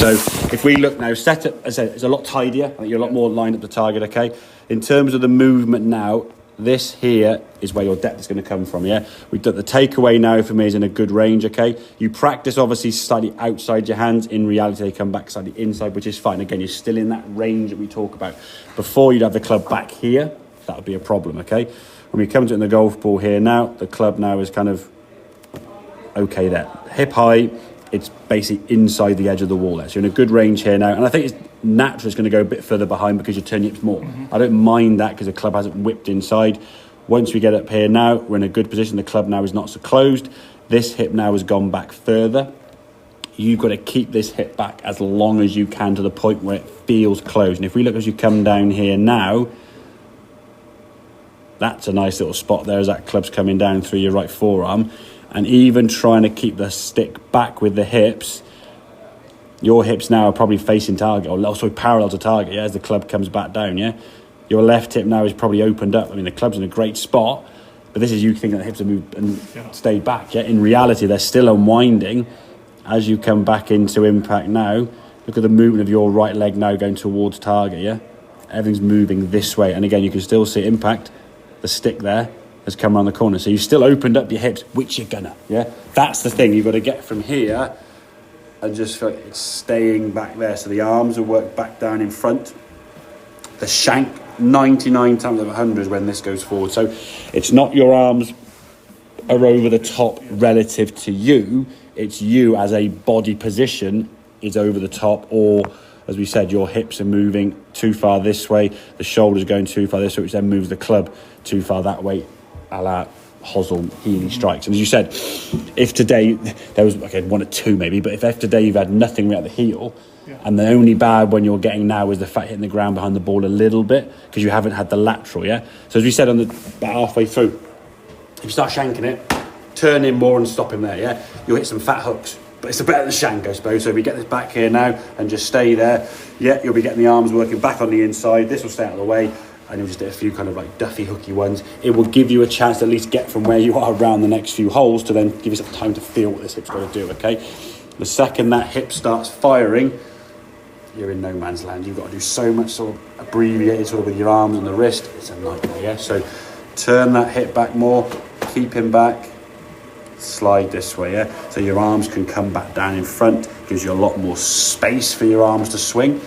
So if we look now, set up, as I said, it's a lot tidier. I think you're a lot more lined up the target, okay? In terms of the movement now, this here is where your depth is going to come from, yeah? We've done the takeaway now for me is in a good range, okay? You practice obviously slightly outside your hands. In reality, they come back slightly inside, which is fine. Again, you're still in that range that we talk about. Before, you'd have the club back here. That would be a problem, okay? When we come to it in the golf ball here now, the club now is kind of okay there. Hip high, it's basically inside the edge of the wall there. So you're in a good range here now. And I think it's natural it's going to go a bit further behind because you turn your hips more. I don't mind that because the club hasn't whipped inside. Once we get up here now, we're in a good position. The club now is not so closed. This hip now has gone back further. You've got to keep this hip back as long as you can to the point where it feels closed. And if we look as you come down here now, that's a nice little spot there as that club's coming down through your right forearm. And even trying to keep the stick back with the hips, your hips now are probably facing target, or also parallel to target, yeah, as the club comes back down, yeah? Your left hip now is probably opened up. I mean, the club's in a great spot, but this is you thinking that the hips have moved and stayed back, yeah? In reality, they're still unwinding. As you come back into impact now, look at the movement of your right leg now going towards target, yeah? Everything's moving this way. And again, you can still see impact. The stick there has come around the corner. So you've still opened up your hips, which you're gonna, yeah? That's the thing. You've got to get from here and just feel like it's staying back there. So the arms will work back down in front. The shank, 99 times out of 100 is when this goes forward. So it's not your arms are over the top relative to you. It's you as a body position is over the top, or as we said, your hips are moving too far this way, the shoulders going too far this way, which then moves the club too far that way, a la Hosel, Healy strikes. And as you said, if today there was, okay, one or two maybe, but if today you've had nothing at the heel, and the only bad one you're getting now is the fact hitting the ground behind the ball a little bit, because you haven't had the lateral, yeah? So as we said on the about halfway through, if you start shanking it, turn in more and stop him there, yeah? You'll hit some fat hooks. But it's a better than shank, I suppose. So if we get this back here now and just stay there, yeah, you'll be getting the arms working back on the inside. This will stay out of the way, and you'll just do a few kind of like duffy hooky ones. It will give you a chance to at least get from where you are around the next few holes to then give yourself time to feel what this hip's going to do, okay? The second that hip starts firing, you're in no man's land. You've got to do so much sort of abbreviated sort of with your arms and the wrist. It's a nightmare, yeah? So turn that hip back more, keep him back, slide this way, yeah? So your arms can come back down in front, gives you a lot more space for your arms to swing,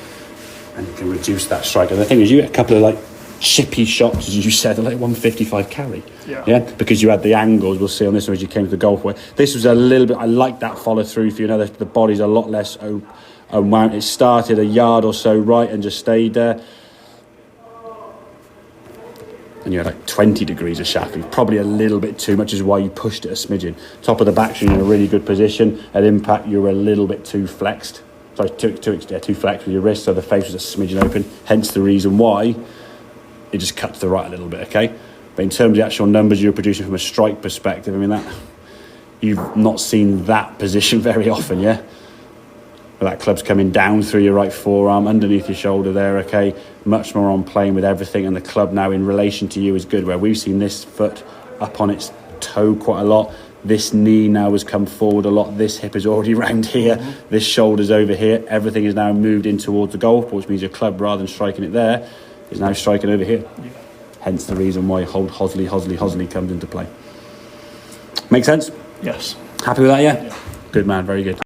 and you can reduce that strike. And the thing is, you get a couple of like shippy shots, as you said, like 155 carry, yeah? Because you had the angles, we'll see on this one as you came to the golf way. This was a little bit, I like that follow through for you, know, the body's a lot less unwound. It started a yard or so right and just stayed there. And you had like 20 degrees of shaft, probably a little bit too much, is why you pushed it a smidgen. Top of the back, you're in a really good position. At impact, you're a little bit too flexed. Sorry, too flexed with your wrist, so the face was a smidgen open. Hence the reason why it just cut to the right a little bit, okay? But in terms of the actual numbers you're producing from a strike perspective, I mean, that you've not seen that position very often, yeah? But that club's coming down through your right forearm, underneath your shoulder there, okay? Much more on plane with everything, and the club now in relation to you is good, where we've seen this foot up on its toe quite a lot. This knee now has come forward a lot. This hip is already round here. This shoulder's over here. Everything is now moved in towards the golf ball, which means your club, rather than striking it there, is now striking over here. Hence the reason why Hosley comes into play. Make sense? Yes. Happy with that, yeah? Good man, very good.